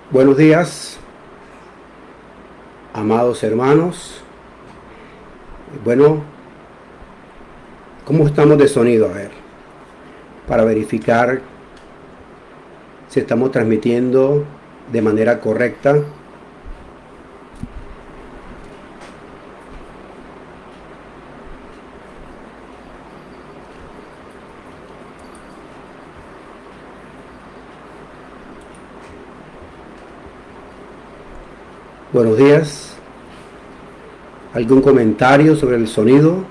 Buenos días, amados hermanos. Bueno, ¿cómo estamos de sonido? A ver, para verificar si estamos transmitiendo de manera correcta. Buenos días. ¿Algún comentario sobre el sonido?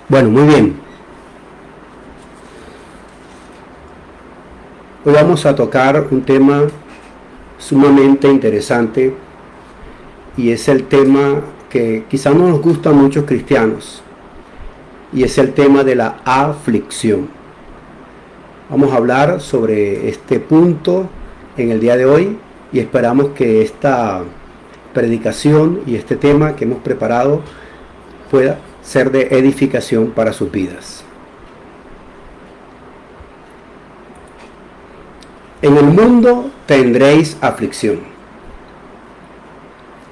Bueno, muy bien. Hoy vamos a tocar un tema sumamente interesante y es el tema que quizás no nos gusta a muchos cristianos, y es el tema de la aflicción. Vamos a hablar sobre este punto en el día de hoy y esperamos que esta predicación y este tema que hemos preparado pueda ser de edificación para sus vidas. En el mundo tendréis aflicción.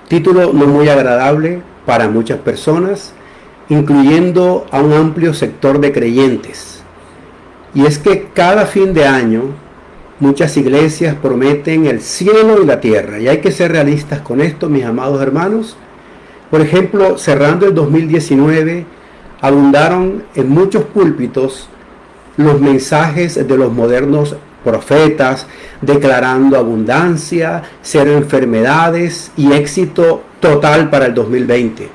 Título no muy agradable para muchas personas, incluyendo a un amplio sector de creyentes. Y es que cada fin de año muchas iglesias prometen el cielo y la tierra. Y hay que ser realistas con esto, mis amados hermanos. Por ejemplo, cerrando el 2019, abundaron en muchos púlpitos los mensajes de los modernos profetas declarando abundancia, cero enfermedades y éxito total para el 2020.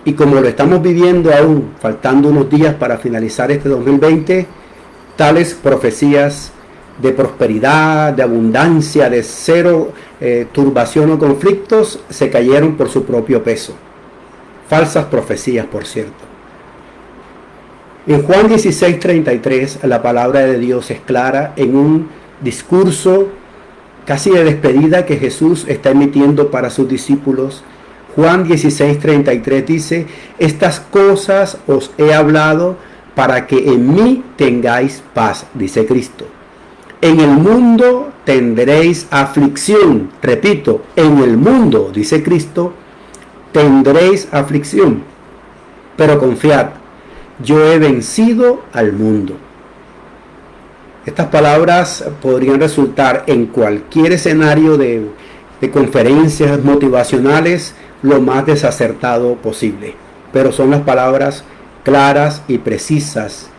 Y como lo estamos viviendo aún, faltando unos días para finalizar este 2020, tales profecías de prosperidad, de abundancia, de cero turbación o conflictos se cayeron por su propio peso. Falsas profecías, por cierto. En Juan 16:33 la palabra de Dios es clara en un discurso casi de despedida que Jesús está emitiendo para sus discípulos. Juan 16:33 dice: estas cosas os he hablado para que en mí tengáis paz, dice Cristo. En el mundo tendréis aflicción. Repito, en el mundo, dice Cristo, tendréis aflicción. Pero confiad, yo he vencido al mundo. Estas palabras podrían resultar en cualquier escenario de conferencias motivacionales lo más desacertado posible, pero son las palabras claras y precisas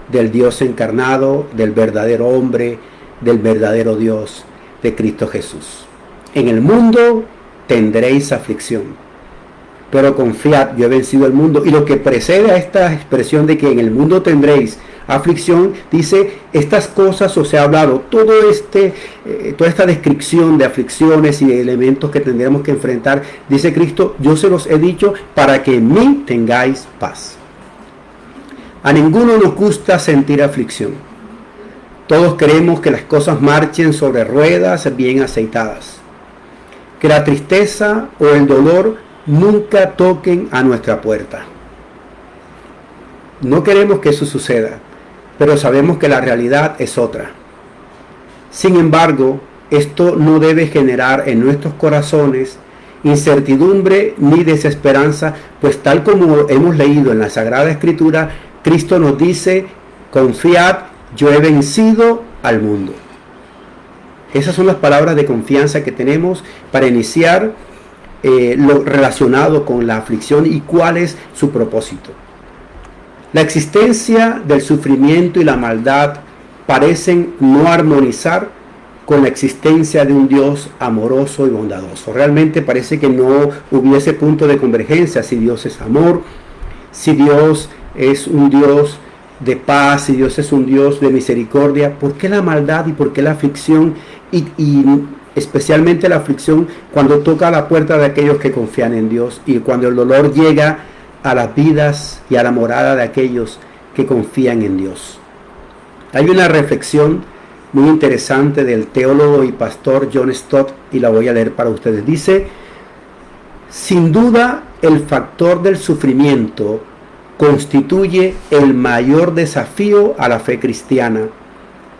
del Dios encarnado, del verdadero hombre, del verdadero Dios, de Cristo Jesús. En el mundo tendréis aflicción, pero confiad, yo he vencido el mundo. Y lo que precede a esta expresión de que en el mundo tendréis aflicción, dice: estas cosas os he hablado. Toda esta descripción de aflicciones y de elementos que tendremos que enfrentar, dice Cristo, yo se los he dicho para que en mí tengáis paz. A ninguno nos gusta sentir aflicción. Todos queremos que las cosas marchen sobre ruedas bien aceitadas, que la tristeza o el dolor nunca toquen a nuestra puerta. No queremos que eso suceda, pero sabemos que la realidad es otra. Sin embargo, esto no debe generar en nuestros corazones incertidumbre ni desesperanza, pues tal como hemos leído en la Sagrada Escritura, Cristo nos dice: confiad, yo he vencido al mundo. Esas son las palabras de confianza que tenemos para iniciar lo relacionado con la aflicción y cuál es su propósito. La existencia del sufrimiento y la maldad parecen no armonizar con la existencia de un Dios amoroso y bondadoso. Realmente parece que no hubiese punto de convergencia. Si Dios es amor, si Dios es un Dios de paz, si Dios es un Dios de misericordia, ¿por qué la maldad y por qué la aflicción y especialmente la aflicción cuando toca a la puerta de aquellos que confían en Dios y cuando el dolor llega a las vidas y a la morada de aquellos que confían en Dios? Hay una reflexión muy interesante del teólogo y pastor John Stott, y la voy a leer para ustedes. Dice: sin duda, el factor del sufrimiento constituye el mayor desafío a la fe cristiana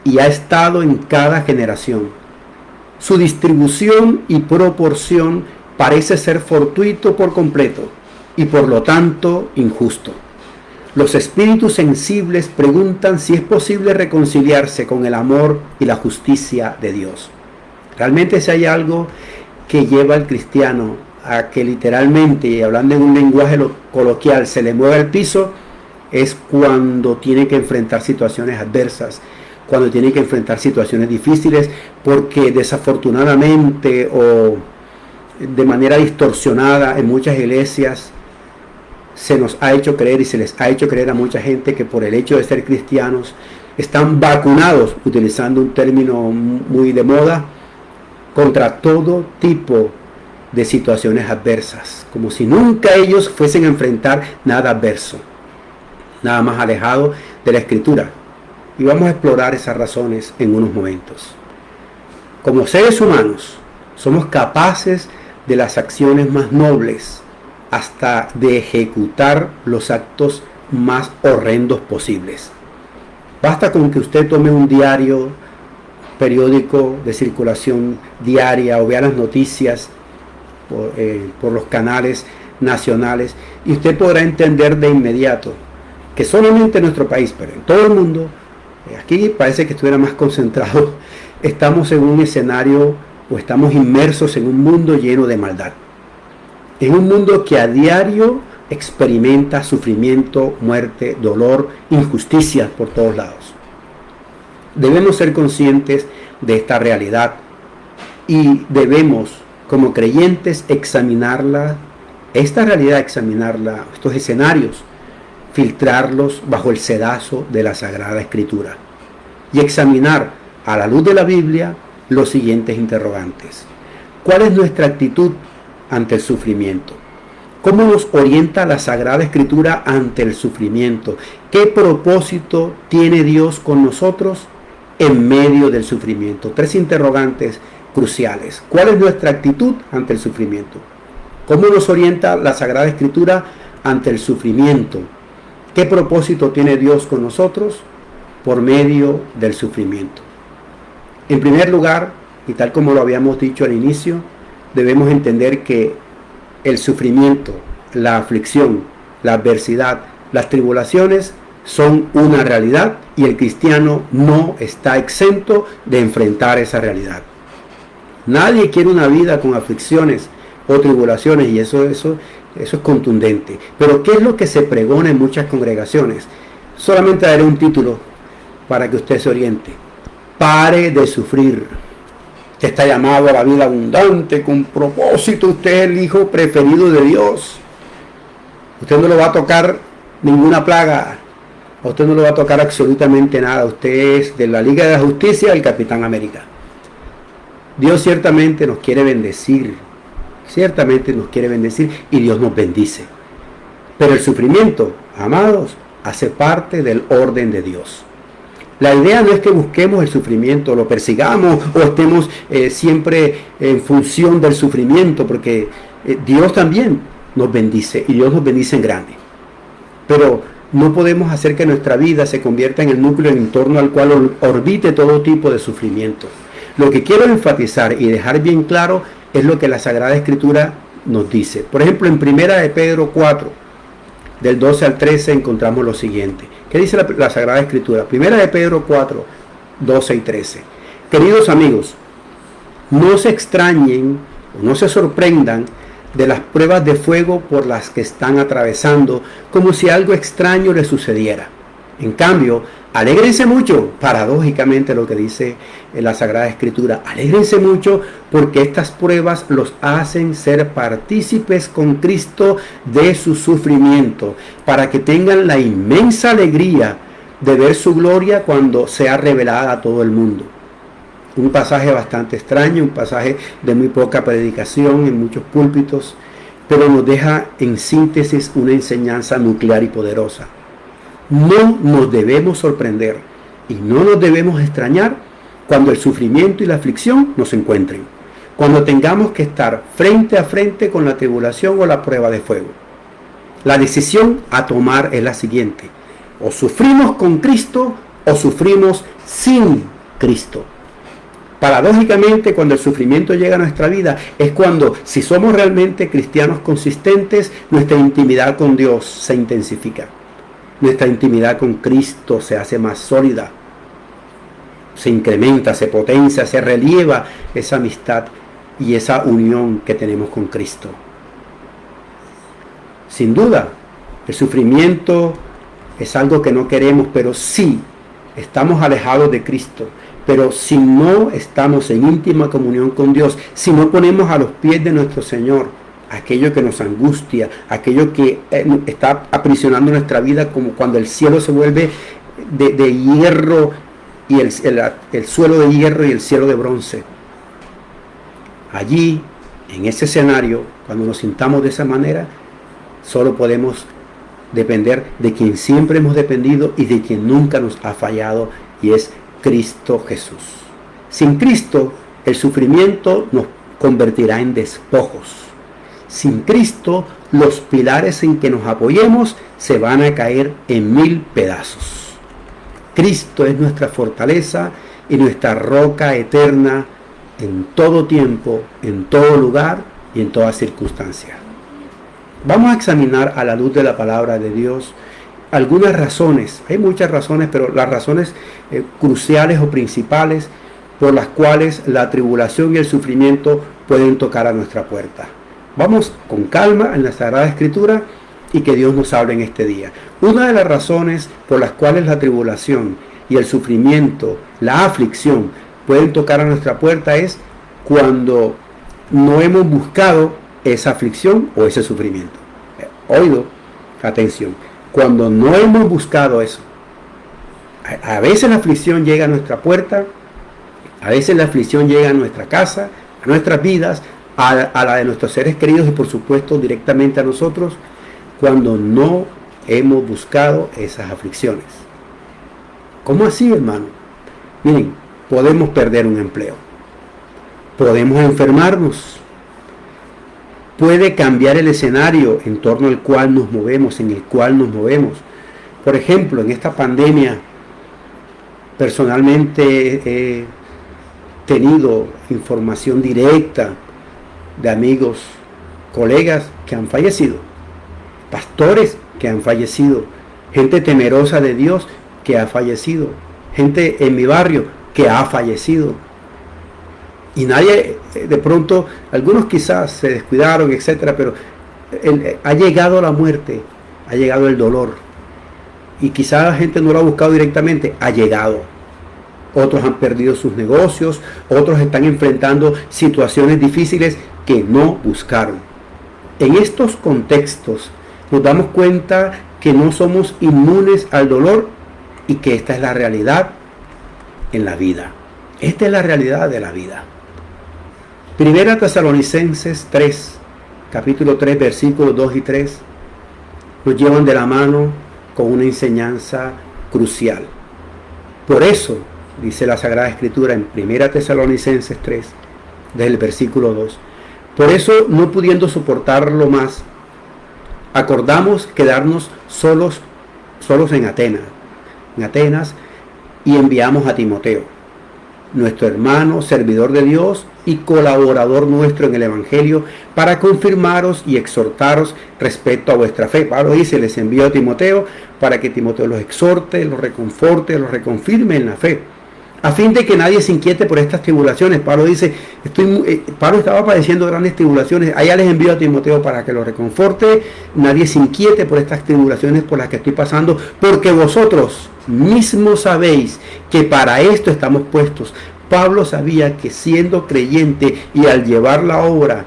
y ha estado en cada generación. Su distribución y proporción parece ser fortuito por completo y por lo tanto injusto. Los espíritus sensibles preguntan si es posible reconciliarse con el amor y la justicia de Dios. Realmente, si hay algo que lleva al cristiano a que literalmente, y hablando en un lenguaje coloquial, se le mueva el piso, es cuando tiene que enfrentar situaciones adversas, cuando tiene que enfrentar situaciones difíciles, porque desafortunadamente o de manera distorsionada en muchas iglesias se nos ha hecho creer, y se les ha hecho creer a mucha gente, que por el hecho de ser cristianos están vacunados, utilizando un término muy de moda, contra todo tipo de situaciones adversas, como si nunca ellos fuesen a enfrentar nada adverso, nada más alejado de la Escritura. Y vamos a explorar esas razones en unos momentos. Como seres humanos, somos capaces de las acciones más nobles, hasta de ejecutar los actos más horrendos posibles. Basta con que usted tome un diario, periódico de circulación diaria, o vea las noticias por los canales nacionales, y usted podrá entender de inmediato que solamente en nuestro país, pero en todo el mundo, aquí parece que estuviera más concentrado, estamos en un escenario, o estamos inmersos en un mundo lleno de maldad, en un mundo que a diario experimenta sufrimiento, muerte, dolor, injusticia por todos lados. Debemos ser conscientes de esta realidad y debemos, como creyentes, examinarla, esta realidad, examinarla, estos escenarios, filtrarlos bajo el sedazo de la Sagrada Escritura y examinar a la luz de la Biblia los siguientes interrogantes. ¿Cuál es nuestra actitud ante el sufrimiento? ¿Cómo nos orienta la Sagrada Escritura ante el sufrimiento? ¿Qué propósito tiene Dios con nosotros en medio del sufrimiento? Tres interrogantes cruciales. ¿Cuál es nuestra actitud ante el sufrimiento? ¿Cómo nos orienta la Sagrada Escritura ante el sufrimiento? ¿Qué propósito tiene Dios con nosotros por medio del sufrimiento? En primer lugar, y tal como lo habíamos dicho al inicio, debemos entender que el sufrimiento, la aflicción, la adversidad, las tribulaciones son una realidad, y el cristiano no está exento de enfrentar esa realidad. Nadie quiere una vida con aflicciones o tribulaciones, y eso es contundente. Pero ¿qué es lo que se pregona en muchas congregaciones? Solamente daré un título para que usted se oriente. Pare de sufrir. Usted está llamado a la vida abundante, con propósito. Usted es el hijo preferido de Dios. Usted no le va a tocar ninguna plaga. A usted no le va a tocar absolutamente nada. Usted es de la Liga de la Justicia, el Capitán América. Dios ciertamente nos quiere bendecir. Ciertamente nos quiere bendecir, y Dios nos bendice. Pero el sufrimiento, amados, hace parte del orden de Dios. La idea no es que busquemos el sufrimiento, lo persigamos o estemos siempre en función del sufrimiento, porque Dios también nos bendice, y Dios nos bendice en grande. Pero no podemos hacer que nuestra vida se convierta en el núcleo en torno al cual orbite todo tipo de sufrimiento. Lo que quiero enfatizar y dejar bien claro es lo que la Sagrada Escritura nos dice. Por ejemplo, en 1 de Pedro 4, del 12 al 13, encontramos lo siguiente. ¿Qué dice la Sagrada Escritura? 1 de Pedro 4, 12 y 13. Queridos amigos, no se extrañen o no se sorprendan de las pruebas de fuego por las que están atravesando, como si algo extraño les sucediera. En cambio, alégrense mucho, paradójicamente lo que dice la Sagrada Escritura, alégrense mucho porque estas pruebas los hacen ser partícipes con Cristo de su sufrimiento, para que tengan la inmensa alegría de ver su gloria cuando sea revelada a todo el mundo. Un pasaje bastante extraño, un pasaje de muy poca predicación en muchos púlpitos, pero nos deja en síntesis una enseñanza nuclear y poderosa. No nos debemos sorprender y no nos debemos extrañar cuando el sufrimiento y la aflicción nos encuentren, cuando tengamos que estar frente a frente con la tribulación o la prueba de fuego. La decisión a tomar es la siguiente: o sufrimos con Cristo o sufrimos sin Cristo. Paradójicamente, cuando el sufrimiento llega a nuestra vida, es cuando, si somos realmente cristianos consistentes, nuestra intimidad con Dios se intensifica. Nuestra intimidad con Cristo se hace más sólida, se incrementa, se potencia, se relieva esa amistad y esa unión que tenemos con Cristo. Sin duda, el sufrimiento es algo que no queremos, pero sí estamos alejados de Cristo. Pero si no estamos en íntima comunión con Dios, si no ponemos a los pies de nuestro Señor aquello que nos angustia, aquello que está aprisionando nuestra vida, como cuando el cielo se vuelve de hierro y el suelo de hierro y el cielo de bronce. Allí, en ese escenario, cuando nos sintamos de esa manera, solo podemos depender de quien siempre hemos dependido y de quien nunca nos ha fallado, y es Cristo Jesús. Sin Cristo, el sufrimiento nos convertirá en despojos. Sin Cristo, los pilares en que nos apoyemos se van a caer en 1000 pedazos. Cristo es nuestra fortaleza y nuestra roca eterna en todo tiempo, en todo lugar y en toda circunstancia. Vamos a examinar a la luz de la palabra de Dios algunas razones. Hay muchas razones, pero las razones cruciales o principales por las cuales la tribulación y el sufrimiento pueden tocar a nuestra puerta. Vamos con calma en la Sagrada Escritura y que Dios nos hable en este día. Una de las razones por las cuales la tribulación y el sufrimiento, la aflicción, pueden tocar a nuestra puerta es cuando no hemos buscado esa aflicción o ese sufrimiento. Oído, atención. Cuando no hemos buscado eso, a veces la aflicción llega a nuestra puerta, a veces la aflicción llega a nuestra casa, a nuestras vidas, a la de nuestros seres queridos y por supuesto directamente a nosotros, cuando no hemos buscado esas aflicciones. ¿Cómo así, hermano? Miren, podemos perder un empleo, podemos enfermarnos, puede cambiar el escenario en torno al cual nos movemos, en el cual nos movemos. Por ejemplo, en esta pandemia, personalmente he tenido información directa de amigos, colegas que han fallecido, pastores que han fallecido, gente temerosa de Dios que ha fallecido, gente en mi barrio que ha fallecido. Y nadie, de pronto, algunos quizás se descuidaron, etcétera, pero ha llegado la muerte, ha llegado el dolor. Y quizás la gente no lo ha buscado directamente, ha llegado. Otros han perdido sus negocios, otros están enfrentando situaciones difíciles que no buscaron. En estos contextos nos damos cuenta que no somos inmunes al dolor y que esta es la realidad en la vida. Esta es la realidad de la vida. Primera Tesalonicenses 3, capítulo 3, versículos 2 y 3, nos llevan de la mano con una enseñanza crucial. Por eso, dice la Sagrada Escritura en Primera Tesalonicenses 3, desde el versículo 2, por eso, no pudiendo soportarlo más, acordamos quedarnos solos en Atenas, y enviamos a Timoteo, nuestro hermano, servidor de Dios y colaborador nuestro en el Evangelio, para confirmaros y exhortaros respecto a vuestra fe. Pablo dice, les envío a Timoteo para que Timoteo los exhorte, los reconforte, los reconfirme en la fe, a fin de que nadie se inquiete por estas tribulaciones. Pablo dice, Pablo estaba padeciendo grandes tribulaciones, allá les envío a Timoteo para que lo reconforte, nadie se inquiete por estas tribulaciones por las que estoy pasando, porque vosotros mismos sabéis que para esto estamos puestos. Pablo sabía que siendo creyente y al llevar la obra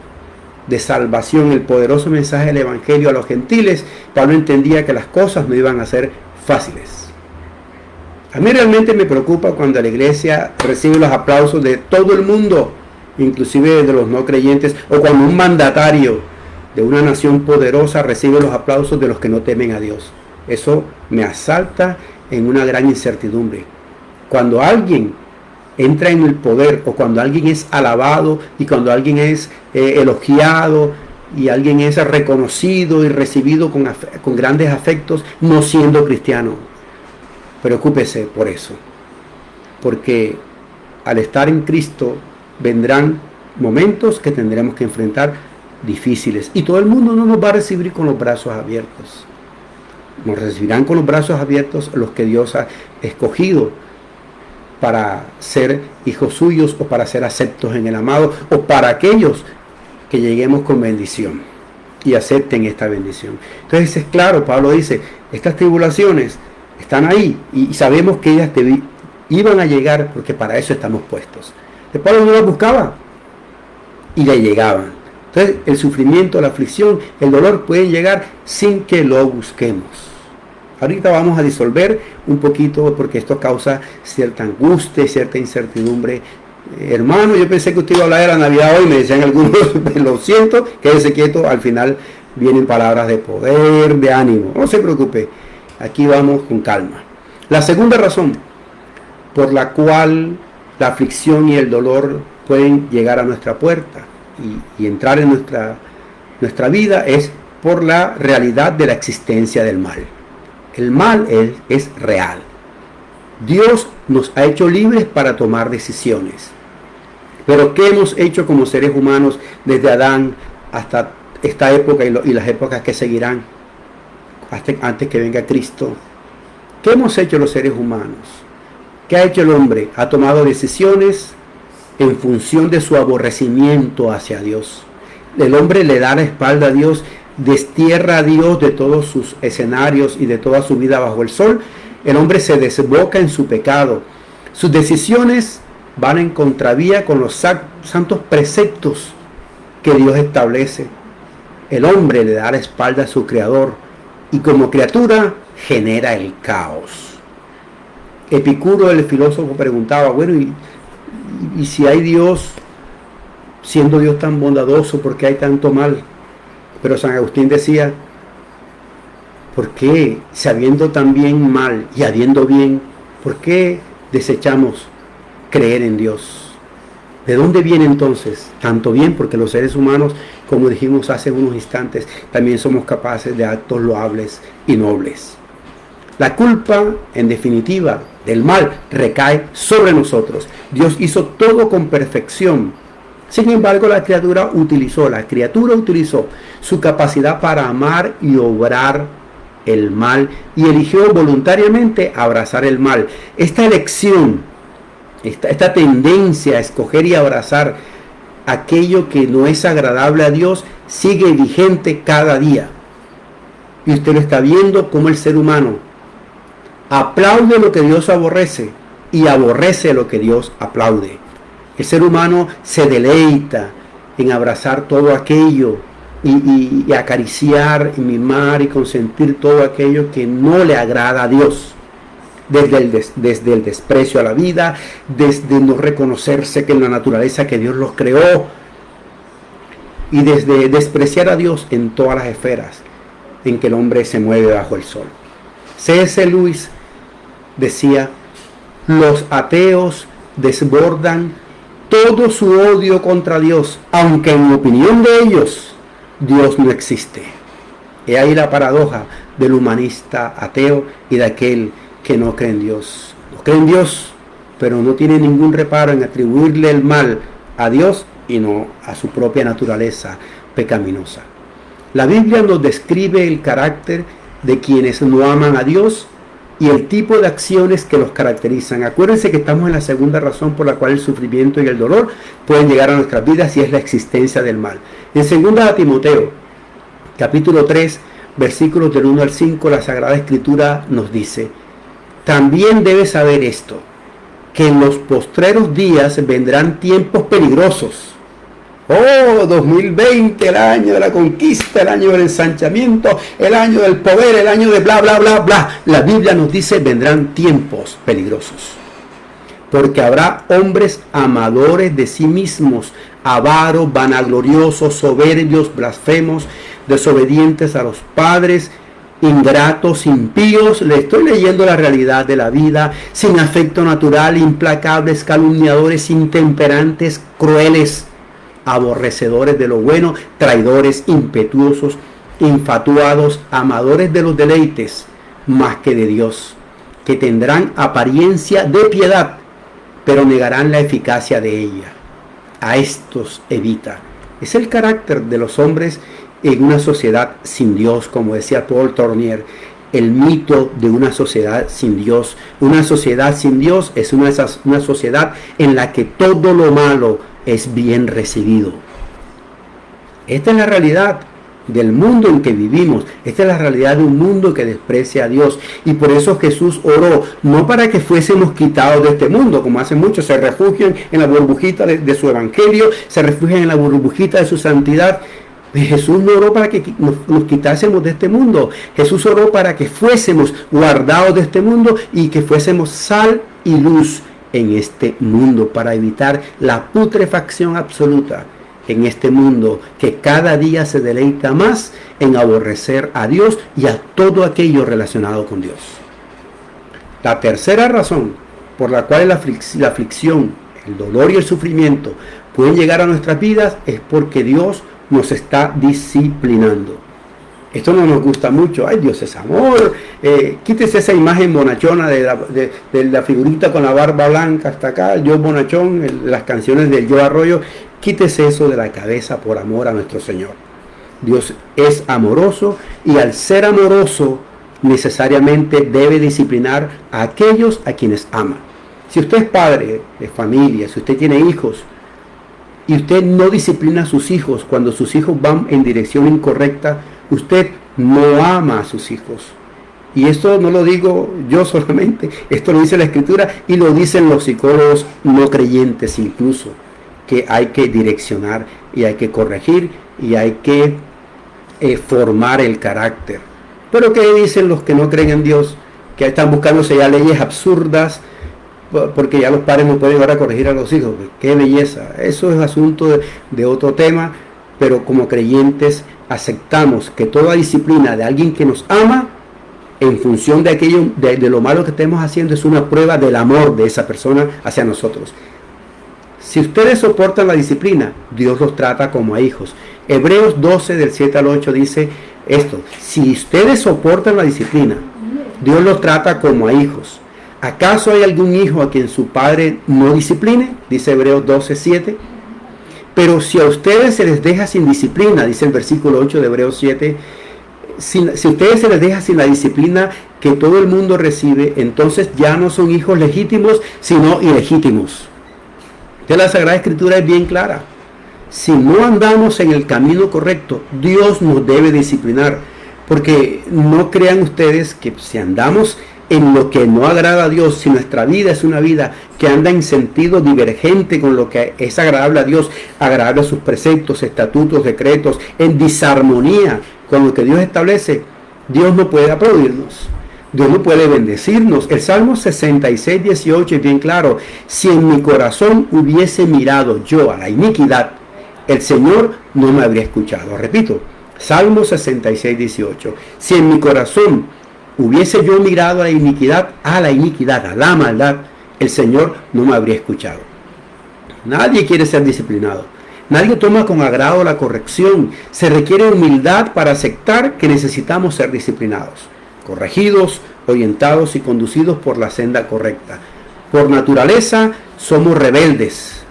de salvación, el poderoso mensaje del Evangelio a los gentiles, Pablo entendía que las cosas no iban a ser fáciles. A mí realmente me preocupa cuando la iglesia recibe los aplausos de todo el mundo, inclusive de los no creyentes, o cuando un mandatario de una nación poderosa recibe los aplausos de los que no temen a Dios. Eso me asalta en una gran incertidumbre. Cuando alguien entra en el poder, o cuando alguien es alabado y cuando alguien es elogiado y alguien es reconocido y recibido con grandes afectos, no siendo cristiano. Preocúpese por eso, porque al estar en Cristo vendrán momentos que tendremos que enfrentar difíciles, y todo el mundo no nos va a recibir con los brazos abiertos. Nos recibirán con los brazos abiertos los que Dios ha escogido para ser hijos suyos, o para ser aceptos en el amado, o para aquellos que lleguemos con bendición y acepten esta bendición. Entonces es claro, Pablo dice, estas tribulaciones están ahí y sabemos que ellas iban a llegar, porque para eso estamos puestos. El Pablo no las buscaba y le llegaban. Entonces el sufrimiento, la aflicción, el dolor pueden llegar sin que lo busquemos. Ahorita vamos a disolver un poquito, porque esto causa cierta angustia, cierta incertidumbre. Hermano, yo pensé que usted iba a hablar de la Navidad hoy, me decían algunos, lo siento, quédese quieto, al final vienen palabras de poder, de ánimo. No se preocupe, aquí vamos con calma. La segunda razón por la cual la aflicción y el dolor pueden llegar a nuestra puerta y entrar en nuestra vida es por la realidad de la existencia del mal. El mal es real. Dios nos ha hecho libres para tomar decisiones. Pero ¿qué hemos hecho como seres humanos desde Adán hasta esta época y las épocas que seguirán antes que venga Cristo? ¿Qué hemos hecho los seres humanos? ¿Qué ha hecho el hombre? Ha tomado decisiones en función de su aborrecimiento hacia Dios. El hombre le da la espalda a Dios, destierra a Dios de todos sus escenarios y de toda su vida bajo el sol. El hombre se desboca en su pecado. Sus decisiones van en contravía con los santos preceptos que Dios establece. El hombre le da la espalda a su creador y como criatura genera el caos. Epicuro, el filósofo, preguntaba, bueno, y si hay Dios, siendo Dios tan bondadoso, ¿por qué hay tanto mal? Pero San Agustín decía, ¿por qué, si habiendo también mal y habiendo bien, por qué desechamos creer en Dios? ¿De dónde viene entonces tanto bien? Porque los seres humanos, como dijimos hace unos instantes, también somos capaces de actos loables y nobles. La culpa, en definitiva, del mal recae sobre nosotros. Dios hizo todo con perfección. Sin embargo, la criatura utilizó su capacidad para amar y obrar el mal y eligió voluntariamente abrazar el mal. Esta elección, esta tendencia a escoger y abrazar aquello que no es agradable a Dios sigue vigente cada día. Y usted lo está viendo como el ser humano aplaude lo que Dios aborrece y aborrece lo que Dios aplaude. El ser humano se deleita en abrazar todo aquello y acariciar y mimar y consentir todo aquello que no le agrada a Dios. Desde el desprecio a la vida, desde no reconocerse que en la naturaleza que Dios los creó, y desde despreciar a Dios en todas las esferas en que el hombre se mueve bajo el sol. C.S. Lewis decía, los ateos desbordan todo su odio contra Dios, aunque en opinión de ellos, Dios no existe. He ahí la paradoja del humanista ateo y de aquel que no cree en Dios. No cree en Dios, pero no tiene ningún reparo en atribuirle el mal a Dios y no a su propia naturaleza pecaminosa. La Biblia nos describe el carácter de quienes no aman a Dios y el tipo de acciones que los caracterizan. Acuérdense que estamos en la segunda razón por la cual el sufrimiento y el dolor pueden llegar a nuestras vidas, y es la existencia del mal. En 2 Timoteo, capítulo 3, versículos del 1 al 5, la Sagrada Escritura nos dice, también debes saber esto, que en los postreros días vendrán tiempos peligrosos. Oh, 2020, el año de la conquista, el año del ensanchamiento, el año del poder, el año de bla, bla, bla, bla. La Biblia nos dice, vendrán tiempos peligrosos. Porque habrá hombres amadores de sí mismos, avaros, vanagloriosos, soberbios, blasfemos, desobedientes a los padres, ingratos, impíos, le estoy leyendo la realidad de la vida, sin afecto natural, implacables, calumniadores, intemperantes, crueles, aborrecedores de lo bueno, traidores, impetuosos, infatuados, amadores de los deleites más que de Dios, que tendrán apariencia de piedad, pero negarán la eficacia de ella. A estos evita. Es el carácter de los hombres en una sociedad sin Dios, como decía Paul Tournier, el mito de una sociedad sin Dios. Una sociedad sin Dios es una sociedad en la que todo lo malo es bien recibido. Esta es la realidad del mundo en que vivimos. Esta es la realidad de un mundo que desprecia a Dios. Y por eso Jesús oró, no para que fuésemos quitados de este mundo, como hacen muchos, se refugian en la burbujita de su evangelio, se refugian en la burbujita de su santidad. Jesús no oró para que nos quitásemos de este mundo. Jesús oró para que fuésemos guardados de este mundo y que fuésemos sal y luz en este mundo, para evitar la putrefacción absoluta en este mundo que cada día se deleita más en aborrecer a Dios y a todo aquello relacionado con Dios. La tercera razón por la cual la aflicción, el dolor y el sufrimiento pueden llegar a nuestras vidas es porque Dios nos está disciplinando. Esto no nos gusta mucho. Ay, Dios es amor. Quítese esa imagen bonachona de la figurita con la barba blanca hasta acá, el yo bonachón, las canciones del yo arroyo. Quítese eso de la cabeza por amor a nuestro Señor. Dios es amoroso y al ser amoroso necesariamente debe disciplinar a aquellos a quienes ama. Si usted es padre de familia, si usted tiene hijos y usted no disciplina a sus hijos cuando sus hijos van en dirección incorrecta, usted no ama a sus hijos. Y esto no lo digo yo solamente, esto lo dice la Escritura y lo dicen los psicólogos no creyentes incluso, que hay que direccionar y hay que corregir y hay que formar el carácter. Pero ¿qué dicen los que no creen en Dios? Que están buscándose ya leyes absurdas porque ya los padres no pueden ahora corregir a los hijos. ¡Qué belleza! Eso es asunto de otro tema, pero como creyentes aceptamos que toda disciplina de alguien que nos ama en función de aquello, de lo malo que estemos haciendo, es una prueba del amor de esa persona hacia nosotros. Si ustedes soportan la disciplina, Dios los trata como a hijos. Hebreos 12 del 7 al 8 dice esto: si ustedes soportan la disciplina, Dios los trata como a hijos. ¿Acaso hay algún hijo a quien su padre no discipline? Dice Hebreos 12, 7. Pero si a ustedes se les deja sin disciplina, dice el versículo 8 de Hebreos 7, si ustedes se les deja sin la disciplina que todo el mundo recibe, entonces ya no son hijos legítimos, sino ilegítimos. Entonces la Sagrada Escritura es bien clara. Si no andamos en el camino correcto, Dios nos debe disciplinar. Porque no crean ustedes que si andamos en lo que no agrada a Dios, si nuestra vida es una vida que anda en sentido divergente con lo que es agradable a Dios, agradable a sus preceptos, estatutos, decretos, en disarmonía con lo que Dios establece, Dios no puede aplaudirnos. Dios no puede bendecirnos. El Salmo 66, 18 es bien claro: si en mi corazón hubiese mirado yo a la iniquidad, el Señor no me habría escuchado. Repito, Salmo 66, 18. Si en mi corazón hubiese yo mirado a la iniquidad, a la maldad, el Señor no me habría escuchado. Nadie quiere ser disciplinado. Nadie toma con agrado la corrección. Se requiere humildad para aceptar que necesitamos ser disciplinados, corregidos, orientados y conducidos por la senda correcta. Por naturaleza somos rebeldes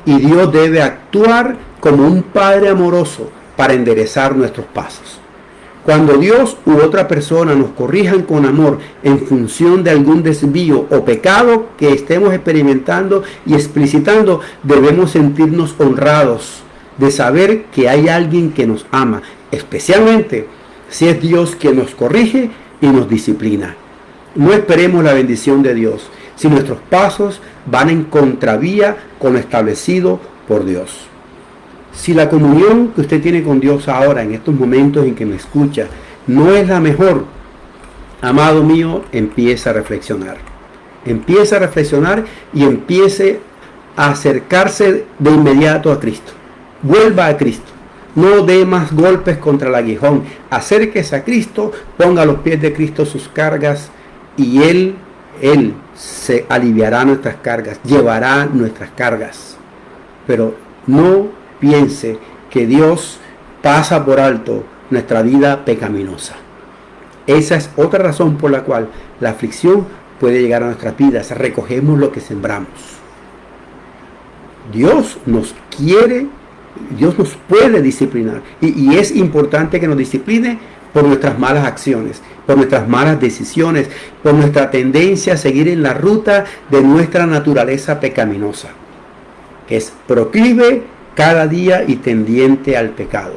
y Dios debe actuar como un padre amoroso para enderezar nuestros pasos. Cuando Dios u otra persona nos corrijan con amor en función de algún desvío o pecado que estemos experimentando y explicitando, debemos sentirnos honrados de saber que hay alguien que nos ama, especialmente si es Dios quien nos corrige y nos disciplina. No esperemos la bendición de Dios si nuestros pasos van en contravía con lo establecido por Dios. Si la comunión que usted tiene con Dios ahora, en estos momentos en que me escucha, no es la mejor, amado mío, empieza a reflexionar. Empieza a reflexionar y empiece a acercarse de inmediato a Cristo. Vuelva a Cristo. no dé más golpes contra el aguijón. Acérquese a Cristo, ponga a los pies de Cristo sus cargas y Él se aliviará nuestras cargas, llevará nuestras cargas. Pero no piense que Dios pasa por alto nuestra vida pecaminosa. Esa es otra razón por la cual la aflicción puede llegar a nuestras vidas. Recogemos lo que sembramos. Dios nos quiere, Dios nos puede disciplinar. Y es importante que nos discipline por nuestras malas acciones, por nuestras malas decisiones, por nuestra tendencia a seguir en la ruta de nuestra naturaleza pecaminosa, que es proclive cada día y tendiente al pecado.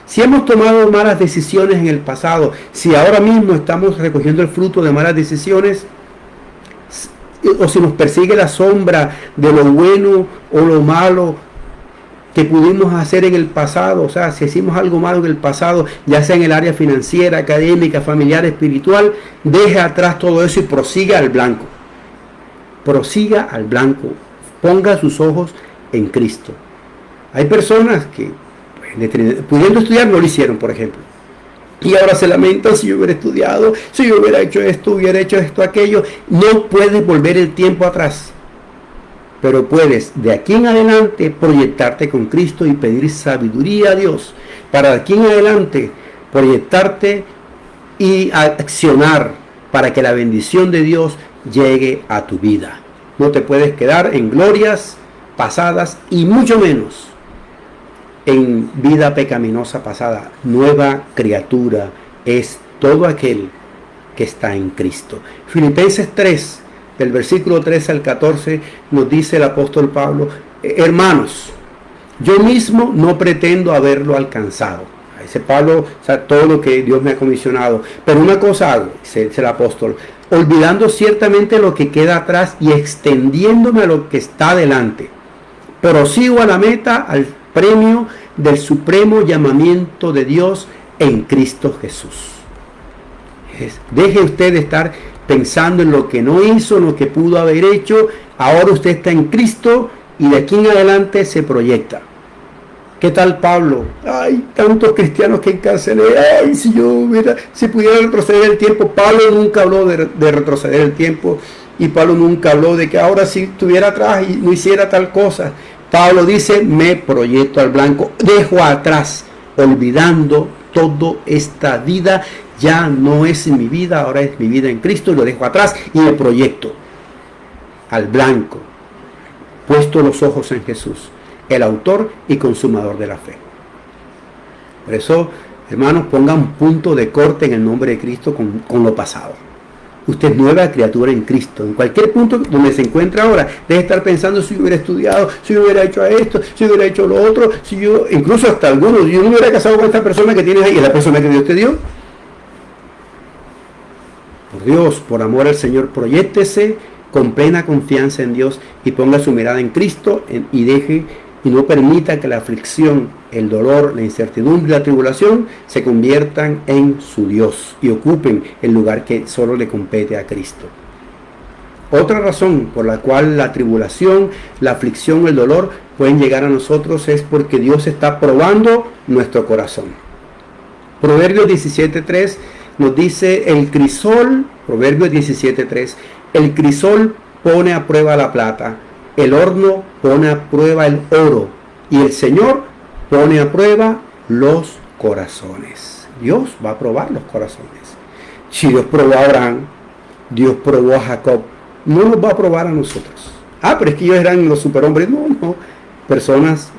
Si hemos tomado malas decisiones en el pasado, si ahora mismo estamos recogiendo el fruto de malas decisiones, o si nos persigue la sombra de lo bueno o lo malo que pudimos hacer en el pasado, o sea, si hicimos algo malo en el pasado, ya sea en el área financiera, académica, familiar, espiritual, deje atrás todo eso y prosiga al blanco. Prosiga al blanco. Ponga sus ojos en Cristo. Hay personas que, pudiendo estudiar, no lo hicieron, por ejemplo. Y ahora se lamentan: si yo hubiera estudiado, si yo hubiera hecho esto, aquello. No puedes volver el tiempo atrás. Pero puedes de aquí en adelante proyectarte con Cristo y pedir sabiduría a Dios. Para de aquí en adelante proyectarte y accionar para que la bendición de Dios llegue a tu vida. No te puedes quedar en glorias pasadas y mucho menos en vida pecaminosa pasada. Nueva criatura es todo aquel que está en Cristo. Filipenses 3, del versículo 13 al 14, nos dice el apóstol Pablo: hermanos, yo mismo no pretendo haberlo alcanzado. Dice Pablo, o sea, todo lo que Dios me ha comisionado. Pero una cosa hago, dice el apóstol, olvidando ciertamente lo que queda atrás y extendiéndome a lo que está delante. Prosigo a la meta, al premio del supremo llamamiento de Dios en Cristo Jesús. Deje usted de estar pensando en lo que no hizo, en lo que pudo haber hecho. Ahora usted está en Cristo y de aquí en adelante se proyecta. ¿Qué tal Pablo? Ay, tantos cristianos que encarcelé. Ay, si pudiera retroceder el tiempo. Pablo nunca habló de retroceder el tiempo. Y Pablo nunca habló de que ahora si estuviera atrás y no hiciera tal cosa. Pablo dice: me proyecto al blanco, dejo atrás, olvidando toda esta vida. Ya no es mi vida, ahora es mi vida en Cristo. Lo dejo atrás y me proyecto al blanco, puesto los ojos en Jesús, el autor y consumador de la fe. Por eso, hermanos, pongan un punto de corte en el nombre de Cristo con lo pasado. Usted es nueva criatura en Cristo. En cualquier punto donde se encuentra ahora, deje de estar pensando: si yo hubiera estudiado, si yo hubiera hecho esto, si yo hubiera hecho lo otro, incluso hasta algunos, yo no hubiera casado con esta persona que tienes ahí, es la persona que Dios te dio. Por Dios, por amor al Señor, proyéctese con plena confianza en Dios y ponga su mirada en Cristo y no permita que la aflicción, el dolor, la incertidumbre y la tribulación se conviertan en su Dios y ocupen el lugar que solo le compete a Cristo. Otra razón por la cual la tribulación, la aflicción, el dolor pueden llegar a nosotros es porque Dios está probando nuestro corazón. Proverbios 17:3 nos dice: el crisol, Proverbios 17:3, el crisol pone a prueba la plata, el horno pone a prueba el oro, y el Señor pone a prueba los corazones. Dios va a probar los corazones. Si Dios probó a Abraham, Dios probó a Jacob, no nos va a probar a nosotros. Pero es que ellos eran los superhombres. No. Personas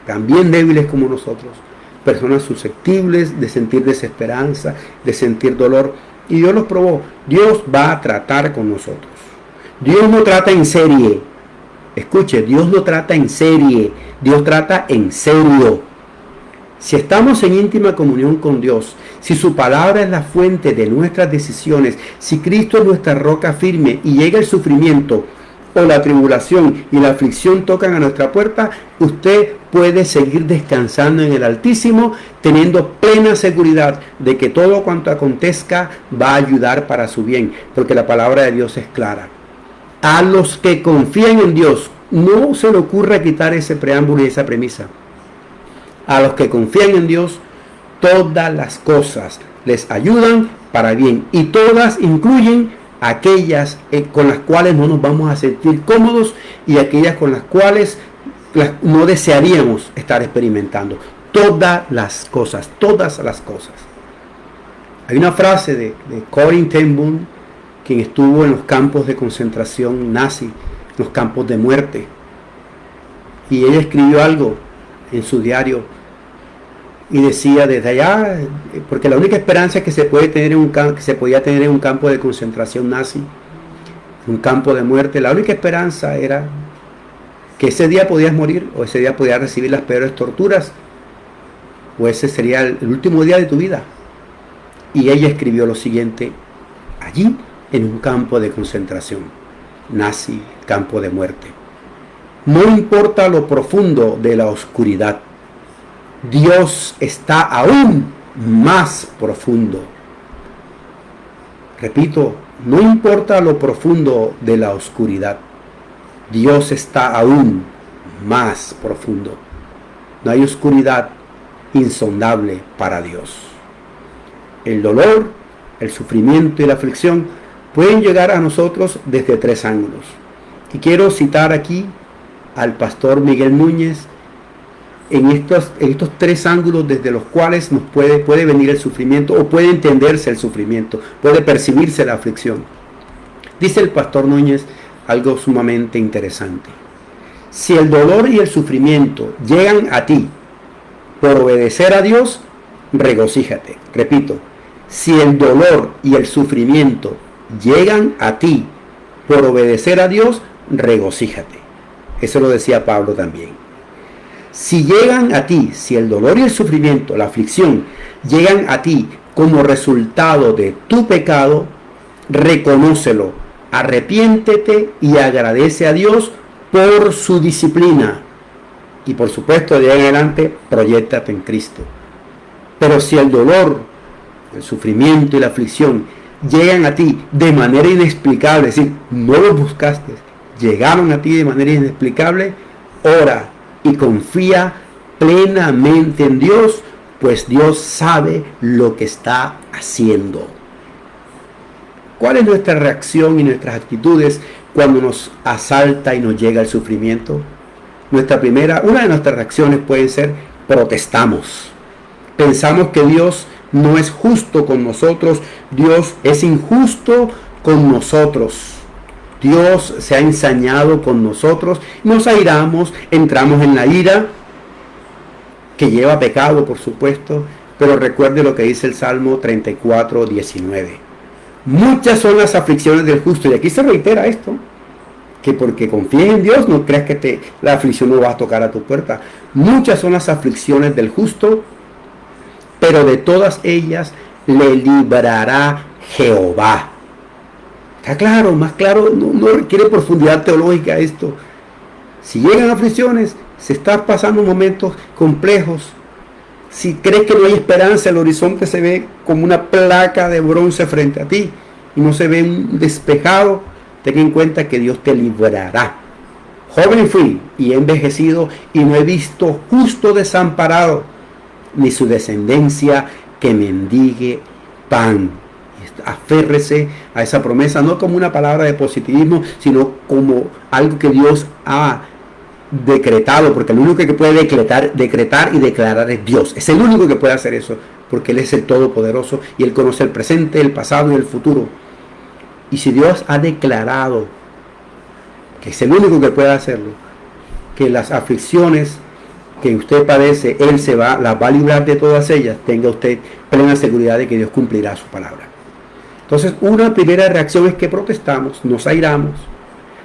también débiles como nosotros. Personas susceptibles de sentir desesperanza, de sentir dolor. Y Dios los probó. Dios va a tratar con nosotros. Dios no trata en serie. Escuche, Dios no trata en serie. Dios trata en serio. Si estamos en íntima comunión con Dios, si su palabra es la fuente de nuestras decisiones, si Cristo es nuestra roca firme y llega el sufrimiento o la tribulación y la aflicción tocan a nuestra puerta, usted puede seguir descansando en el Altísimo, teniendo plena seguridad de que todo cuanto acontezca va a ayudar para su bien, porque la palabra de Dios es clara. A los que confían en Dios, no se le ocurra quitar ese preámbulo y esa premisa. a los que confían en Dios, todas las cosas les ayudan para bien, y todas incluyen aquellas con las cuales no nos vamos a sentir cómodos y aquellas con las cuales no desearíamos estar experimentando. Todas las cosas, todas las cosas. Hay una frase de Corrie ten Boom, quien estuvo en los campos de concentración nazi, los campos de muerte, y ella escribió algo en su diario y decía desde allá, porque la única esperanza que se podía tener en un campo de concentración nazi, un campo de muerte, la única esperanza era que ese día podías morir, o ese día podías recibir las peores torturas, o ese sería el último día de tu vida. Y ella escribió lo siguiente: allí en un campo de concentración nazi, campo de muerte, no importa lo profundo de la oscuridad, Dios está aún más profundo. Repito, no importa lo profundo de la oscuridad, Dios está aún más profundo. No hay oscuridad insondable para Dios. El dolor, el sufrimiento y la aflicción pueden llegar a nosotros desde 3 ángulos. Y quiero citar aquí al pastor Miguel Núñez en estos 3 ángulos desde los cuales nos puede venir el sufrimiento, o puede entenderse el sufrimiento, puede percibirse la aflicción. Dice el pastor Núñez algo sumamente interesante. Si el dolor y el sufrimiento llegan a ti por obedecer a Dios, regocíjate. Repito, si el dolor y el sufrimiento llegan a ti por obedecer a Dios, regocíjate. Eso lo decía Pablo también. Si llegan a ti, si el dolor y el sufrimiento, la aflicción, llegan a ti como resultado de tu pecado, reconócelo, arrepiéntete y agradece a Dios por su disciplina. Y por supuesto, de ahí en adelante, proyéctate en Cristo. Pero si el dolor, el sufrimiento y la aflicción llegan a ti de manera inexplicable, es decir, no los buscaste, llegaron a ti de manera inexplicable, ora y confía plenamente en Dios, pues Dios sabe lo que está haciendo. ¿Cuál es nuestra reacción y nuestras actitudes cuando nos asalta y nos llega el sufrimiento? Una de nuestras reacciones puede ser: protestamos. Pensamos que Dios no es justo con nosotros, Dios es injusto con nosotros. Dios se ha ensañado con nosotros, nos airamos, entramos en la ira, que lleva pecado, por supuesto, pero recuerde lo que dice el Salmo 34, 19. Muchas son las aflicciones del justo, y aquí se reitera esto, que porque confíes en Dios no creas que la aflicción no va a tocar a tu puerta. Muchas son las aflicciones del justo, pero de todas ellas le librará Jehová. Está claro, más claro, no requiere profundidad teológica esto. Si llegan aflicciones, si estás pasando momentos complejos, si crees que no hay esperanza, el horizonte se ve como una placa de bronce frente a ti y no se ve un despejado, ten en cuenta que Dios te librará. Joven fui y he envejecido y no he visto justo desamparado, ni su descendencia que mendigue pan. Aférrese a esa promesa, no como una palabra de positivismo, sino como algo que Dios ha decretado, porque el único que puede decretar y declarar es Dios. Es el único que puede hacer eso, porque Él es el Todopoderoso y Él conoce el presente, el pasado y el futuro. Y si Dios ha declarado que es el único que puede hacerlo, que las aflicciones que usted padece, Él las va a librar de todas ellas, tenga usted plena seguridad de que Dios cumplirá su palabra. Entonces, una primera reacción es que protestamos, nos airamos.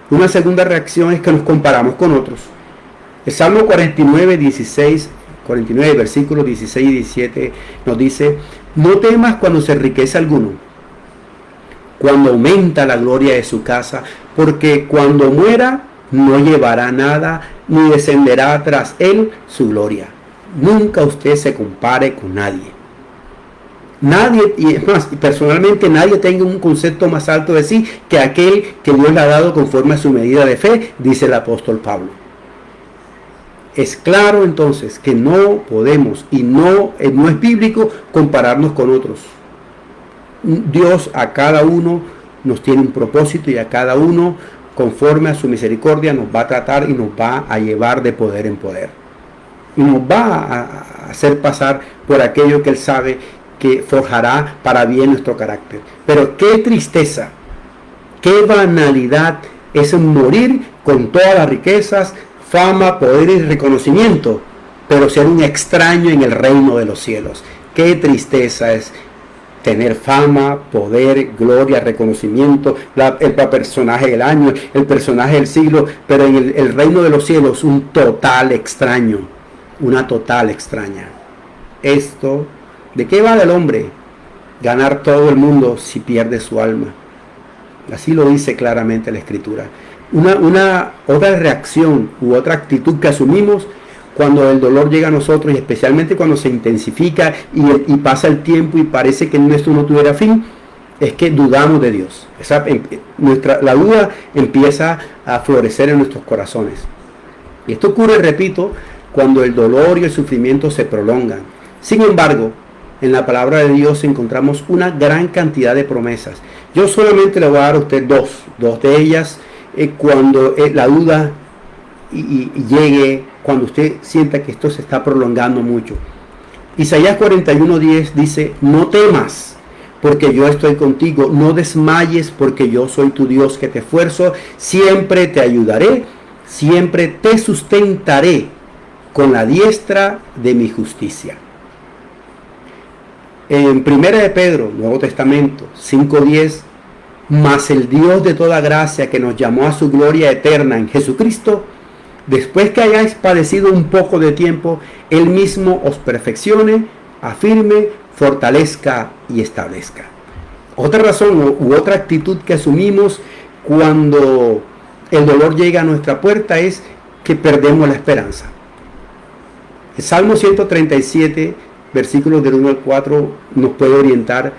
Una segunda reacción es que nos comparamos con otros. El Salmo 49, versículos 16 y 17 nos dice: no temas cuando se enriquece alguno, cuando aumenta la gloria de su casa, porque cuando muera no llevará nada, ni descenderá tras él su gloria. Nunca usted se compare con nadie. Nadie, y es más, personalmente nadie tenga un concepto más alto de sí que aquel que Dios le ha dado conforme a su medida de fe, dice el apóstol Pablo. Es claro entonces que no podemos y no es bíblico compararnos con otros. Dios a cada uno nos tiene un propósito y a cada uno conforme a su misericordia nos va a tratar y nos va a llevar de poder en poder. Y nos va a hacer pasar por aquello que Él sabe que forjará para bien nuestro carácter. Pero qué tristeza, qué banalidad es morir con todas las riquezas, fama, poder y reconocimiento, pero ser un extraño en el reino de los cielos. Qué tristeza es tener fama, poder, gloria, reconocimiento, el personaje del año, el personaje del siglo, pero en el reino de los cielos un total extraño, una total extraña. Esto, ¿de qué vale el hombre ganar todo el mundo si pierde su alma? Así lo dice claramente la Escritura. Una otra reacción u otra actitud que asumimos cuando el dolor llega a nosotros, y especialmente cuando se intensifica y pasa el tiempo y parece que esto no tuviera fin, es que dudamos de Dios. La duda empieza a florecer en nuestros corazones. Y esto ocurre, repito, cuando el dolor y el sufrimiento se prolongan. Sin embargo, en la palabra de Dios encontramos una gran cantidad de promesas. Yo solamente le voy a dar a usted dos de ellas, cuando la duda y llegue, cuando usted sienta que esto se está prolongando mucho. Isaías 41:10 dice: no temas, porque yo estoy contigo, no desmayes, porque yo soy tu Dios que te esfuerzo, siempre te ayudaré, siempre te sustentaré con la diestra de mi justicia. En 1 de Pedro, Nuevo Testamento, 5:10, mas el Dios de toda gracia, que nos llamó a su gloria eterna en Jesucristo, después que hayáis padecido un poco de tiempo, Él mismo os perfeccione, afirme, fortalezca y establezca. Otra razón u otra actitud que asumimos cuando el dolor llega a nuestra puerta es que perdemos la esperanza. El Salmo 137, versículos del 1 al 4, nos puede orientar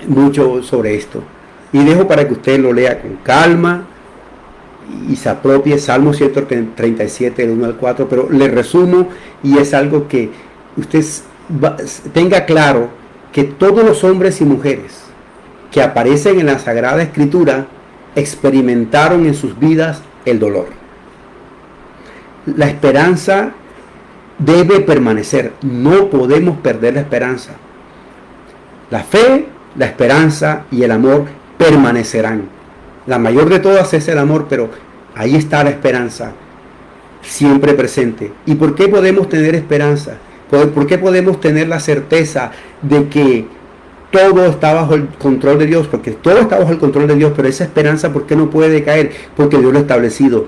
mucho sobre esto. Y dejo para que usted lo lea con calma y se apropie. Salmo 137, del 1 al 4, pero le resumo, y es algo que usted tenga claro, que todos los hombres y mujeres que aparecen en la Sagrada Escritura experimentaron en sus vidas el dolor. La esperanza debe permanecer, no podemos perder la esperanza. La fe, la esperanza y el amor permanecerán. La mayor de todas es el amor, pero ahí está la esperanza siempre presente. ¿Y por qué podemos tener esperanza? ¿Por qué podemos tener la certeza de que todo está bajo el control de Dios? Porque todo está bajo el control de Dios, pero esa esperanza, ¿por qué no puede decaer? Porque Dios lo ha establecido.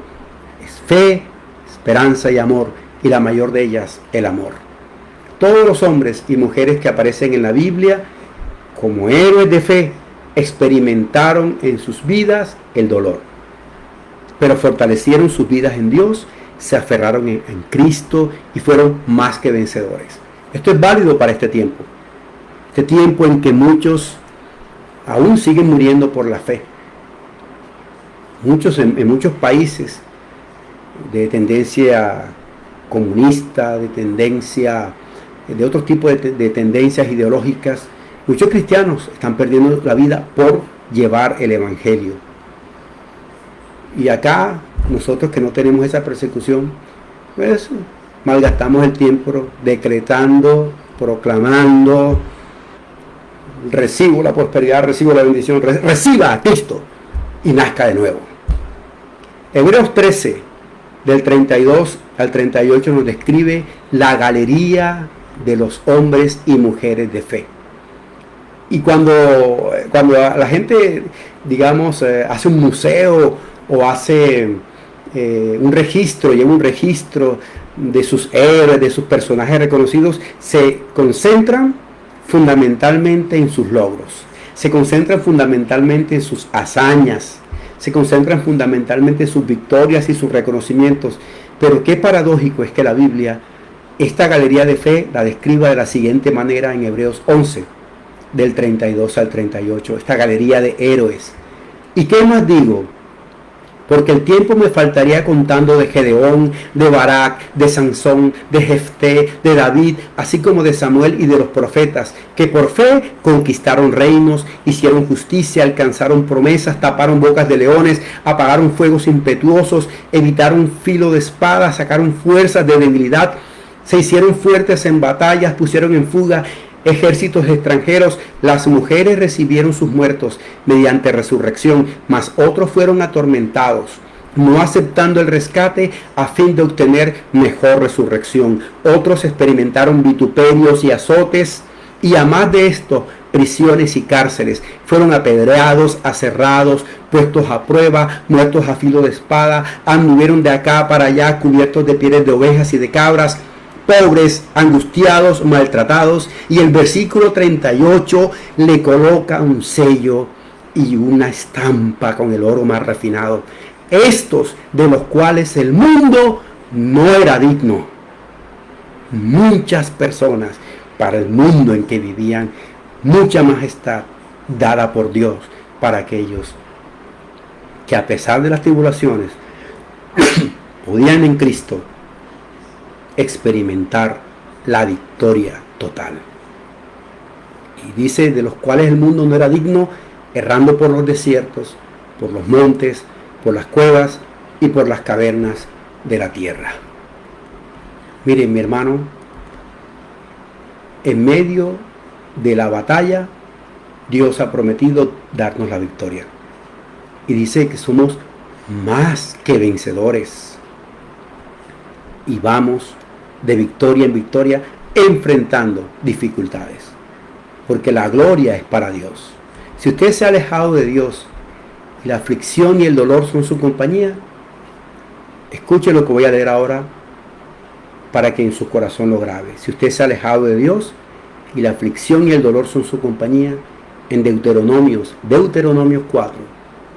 Es fe, esperanza y amor, y la mayor de ellas, el amor. Todos los hombres y mujeres que aparecen en la Biblia como héroes de fe experimentaron en sus vidas el dolor, pero fortalecieron sus vidas en Dios, se aferraron en Cristo y fueron más que vencedores. Esto es válido para este tiempo en que muchos aún siguen muriendo por la fe. Muchos en muchos países de tendencia comunista, de tendencia de otro tipo de tendencias ideológicas, muchos cristianos están perdiendo la vida por llevar el evangelio. Y acá, nosotros que no tenemos esa persecución, pues malgastamos el tiempo decretando, proclamando: recibo la prosperidad, recibo la bendición, reciba a Cristo y nazca de nuevo. Hebreos 13, del 32 al 38, nos describe la galería de los hombres y mujeres de fe. Y cuando la gente, digamos, hace un museo o hace un registro, lleva un registro de sus héroes, de sus personajes reconocidos, se concentran fundamentalmente en sus logros, se concentran fundamentalmente en sus hazañas, se concentran fundamentalmente en sus victorias y sus reconocimientos. Pero qué paradójico es que la Biblia esta galería de fe la describa de la siguiente manera en Hebreos 11, del 32 al 38, esta galería de héroes. ¿Y qué más digo? porque el tiempo me faltaría contando de Gedeón, de Barak, de Sansón, de Jefté, de David, así como de Samuel y de los profetas, que por fe conquistaron reinos, hicieron justicia, alcanzaron promesas, taparon bocas de leones, apagaron fuegos impetuosos, evitaron filo de espada, sacaron fuerzas de debilidad, se hicieron fuertes en batallas, pusieron en fuga ejércitos extranjeros. Las mujeres recibieron sus muertos mediante resurrección, mas otros fueron atormentados, no aceptando el rescate a fin de obtener mejor resurrección. Otros experimentaron vituperios y azotes, y a más de esto, prisiones y cárceles. Fueron apedreados, aserrados, puestos a prueba, muertos a filo de espada, anduvieron de acá para allá cubiertos de pieles de ovejas y de cabras, pobres, angustiados, maltratados. Y el versículo 38 le coloca un sello y una estampa con el oro más refinado. Estos de los cuales el mundo no era digno. Muchas personas, para el mundo en que vivían, mucha majestad dada por Dios para aquellos que a pesar de las tribulaciones podían en Cristo experimentar la victoria total. Y dice, de los cuales el mundo no era digno, errando por los desiertos, por los montes, por las cuevas y por las cavernas de la tierra. Miren, mi hermano, en medio de la batalla, Dios ha prometido darnos la victoria. Y dice que somos más que vencedores. Y vamos de victoria en victoria enfrentando dificultades. Porque la gloria es para Dios. Si usted se ha alejado de Dios y la aflicción y el dolor son su compañía, escuche lo que voy a leer ahora para que en su corazón lo grabe. Si usted se ha alejado de Dios y la aflicción y el dolor son su compañía, en Deuteronomio 4,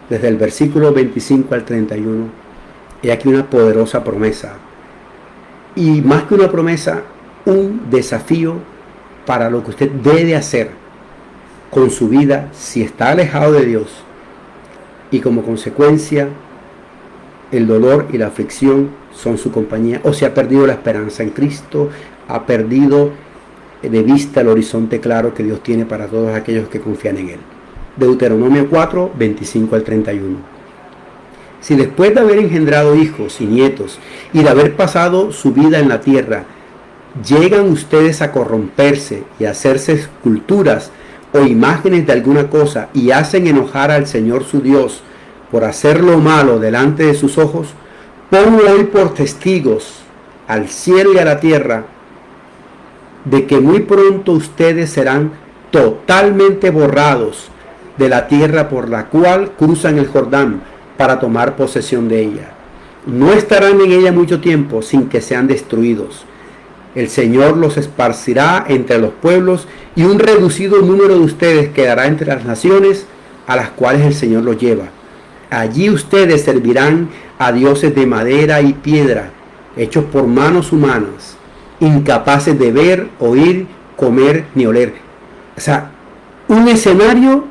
desde el versículo 25 al 31, hay aquí una poderosa promesa. Y más que una promesa, un desafío para lo que usted debe hacer con su vida si está alejado de Dios. Y como consecuencia, el dolor y la aflicción son su compañía, o se ha perdido la esperanza en Cristo, ha perdido de vista el horizonte claro que Dios tiene para todos aquellos que confían en Él. Deuteronomio 4, 25 al 31. Si después de haber engendrado hijos y nietos y de haber pasado su vida en la tierra, llegan ustedes a corromperse y a hacerse esculturas o imágenes de alguna cosa y hacen enojar al Señor su Dios por hacer lo malo delante de sus ojos, pongo hoy por testigos al cielo y a la tierra de que muy pronto ustedes serán totalmente borrados de la tierra por la cual cruzan el Jordán para tomar posesión de ella. No estarán en ella mucho tiempo sin que sean destruidos. El Señor los esparcirá entre los pueblos y un reducido número de ustedes quedará entre las naciones a las cuales el Señor los lleva. Allí ustedes servirán a dioses de madera y piedra, hechos por manos humanas, incapaces de ver, oír, comer ni oler. O sea, un escenario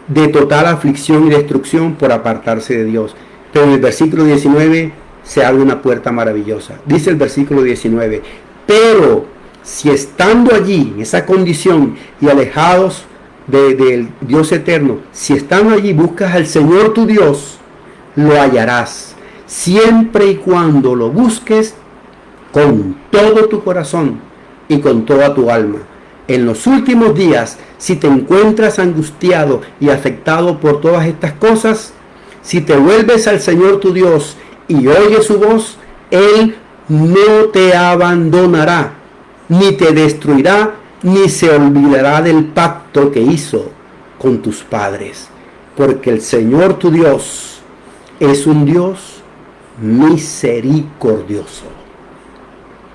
de total aflicción y destrucción por apartarse de Dios. Pero en el versículo 19 se abre una puerta maravillosa. Dice el versículo 19, pero si estando allí, en esa condición y alejados del Dios eterno, si estando allí buscas al Señor tu Dios, lo hallarás, siempre y cuando lo busques con todo tu corazón y con toda tu alma. En los últimos días, si te encuentras angustiado y afectado por todas estas cosas, si te vuelves al Señor tu Dios y oyes su voz, Él no te abandonará, ni te destruirá, ni se olvidará del pacto que hizo con tus padres. Porque el Señor tu Dios es un Dios misericordioso.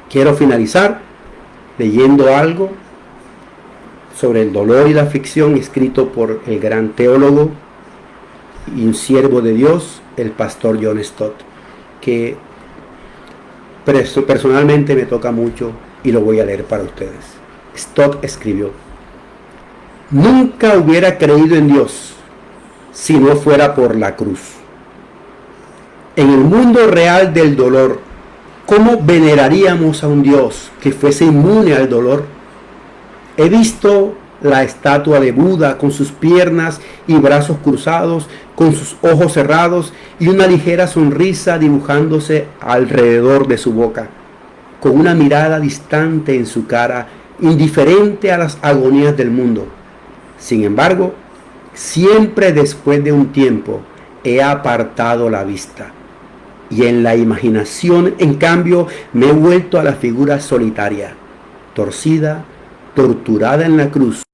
Quiero finalizar leyendo algo sobre el dolor y la aflicción escrito por el gran teólogo y un siervo de Dios, el pastor John Stott, que personalmente me toca mucho y lo voy a leer para ustedes. Stott escribió: nunca hubiera creído en Dios si no fuera por la cruz. En el mundo real del dolor, ¿cómo veneraríamos a un Dios que fuese inmune al dolor? He visto la estatua de Buda con sus piernas y brazos cruzados, con sus ojos cerrados y una ligera sonrisa dibujándose alrededor de su boca, con una mirada distante en su cara, indiferente a las agonías del mundo. Sin embargo, siempre después de un tiempo he apartado la vista y en la imaginación, en cambio, me he vuelto a la figura solitaria, torcida, torturada en la cruz,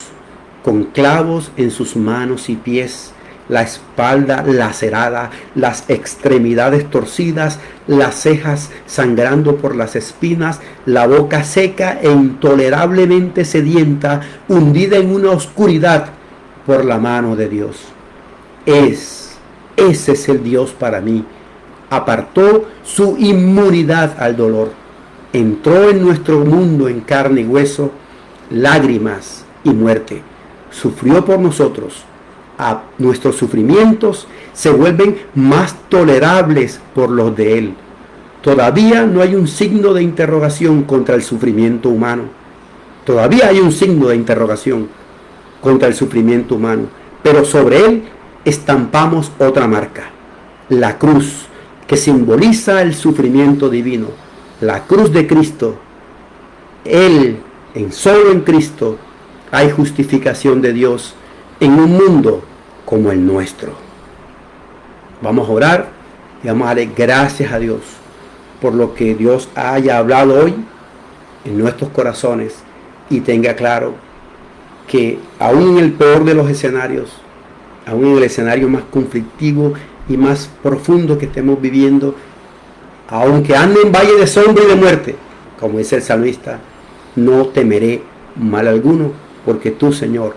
con clavos en sus manos y pies, la espalda lacerada, las extremidades torcidas, las cejas sangrando por las espinas, la boca seca e intolerablemente sedienta, hundida en una oscuridad por la mano de Dios. Ese es el Dios para mí. Apartó su inmunidad al dolor. Entró en nuestro mundo en carne y hueso, lágrimas y muerte. Sufrió por nosotros. Nuestros sufrimientos se vuelven más tolerables por los de Él. Todavía no hay un signo de interrogación contra el sufrimiento humano. Todavía hay un signo de interrogación contra el sufrimiento humano. Pero sobre Él estampamos otra marca. La cruz, que simboliza el sufrimiento divino. La cruz de Cristo. Solo en Cristo hay justificación de Dios en un mundo como el nuestro. Vamos a orar y vamos a darle gracias a Dios por lo que Dios haya hablado hoy en nuestros corazones y tenga claro que aún en el peor de los escenarios, aún en el escenario más conflictivo y más profundo que estemos viviendo, aunque ande en valle de sombra y de muerte, como dice el salmista, no temeré mal alguno, porque tú, Señor,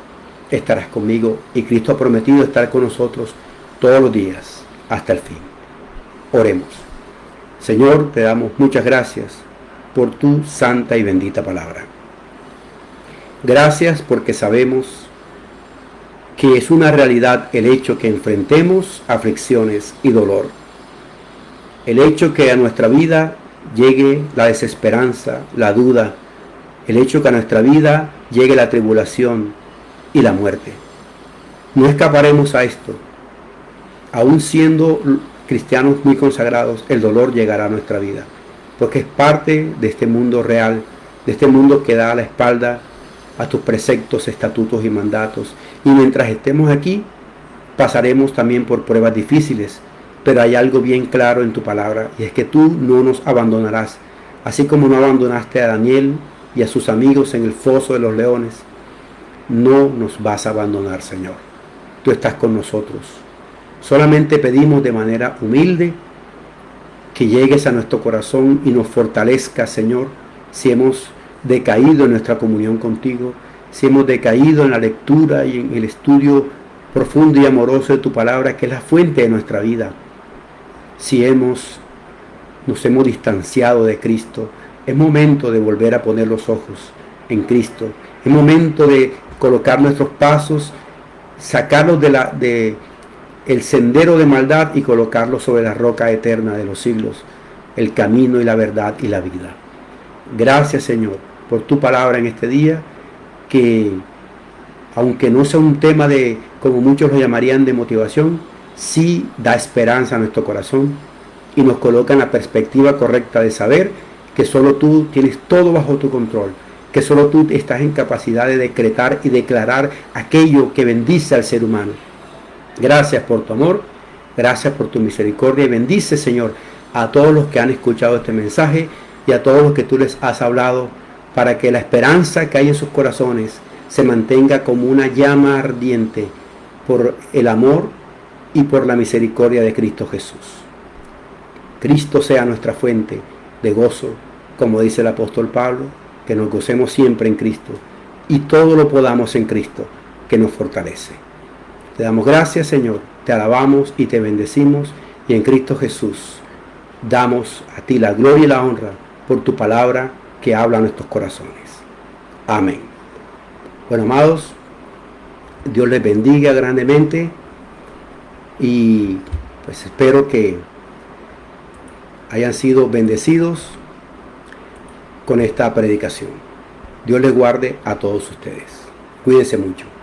estarás conmigo y Cristo ha prometido estar con nosotros todos los días hasta el fin. Oremos. Señor, te damos muchas gracias por tu santa y bendita palabra. Gracias porque sabemos que es una realidad el hecho que enfrentemos aflicciones y dolor. El hecho que a nuestra vida llegue la desesperanza, la duda, el hecho que a nuestra vida llegue la tribulación y la muerte. No escaparemos a esto. Aún siendo cristianos muy consagrados, el dolor llegará a nuestra vida, porque es parte de este mundo real, de este mundo que da la espalda a tus preceptos, estatutos y mandatos. Y mientras estemos aquí, pasaremos también por pruebas difíciles, pero hay algo bien claro en tu palabra, y es que tú no nos abandonarás, así como no abandonaste a Daniel y a sus amigos en el foso de los leones. No nos vas a abandonar, Señor. Tú estás con nosotros. Solamente pedimos de manera humilde que llegues a nuestro corazón y nos fortalezcas, Señor, si hemos decaído en nuestra comunión contigo, si hemos decaído en la lectura y en el estudio profundo y amoroso de tu palabra, que es la fuente de nuestra vida. Si nos hemos distanciado de Cristo, es momento de volver a poner los ojos en Cristo. Es momento de colocar nuestros pasos, sacarlos el sendero de maldad y colocarlos sobre la roca eterna de los siglos, el camino y la verdad y la vida. Gracias, Señor, por tu palabra en este día, que aunque no sea un tema de, como muchos lo llamarían, de motivación, sí da esperanza a nuestro corazón y nos coloca en la perspectiva correcta de saber que solo tú tienes todo bajo tu control, que solo tú estás en capacidad de decretar y declarar aquello que bendice al ser humano. Gracias por tu amor, gracias por tu misericordia y bendice, Señor, a todos los que han escuchado este mensaje y a todos los que tú les has hablado, para que la esperanza que hay en sus corazones se mantenga como una llama ardiente por el amor y por la misericordia de Cristo Jesús. Cristo sea nuestra fuente de gozo, como dice el apóstol Pablo, que nos gocemos siempre en Cristo y todo lo podamos en Cristo, que nos fortalece. Te damos gracias, Señor, te alabamos y te bendecimos, y en Cristo Jesús damos a ti la gloria y la honra por tu palabra que habla a nuestros corazones. Amén. Bueno, amados, Dios les bendiga grandemente y pues espero que hayan sido bendecidos con esta predicación. Dios les guarde a todos ustedes. Cuídense mucho.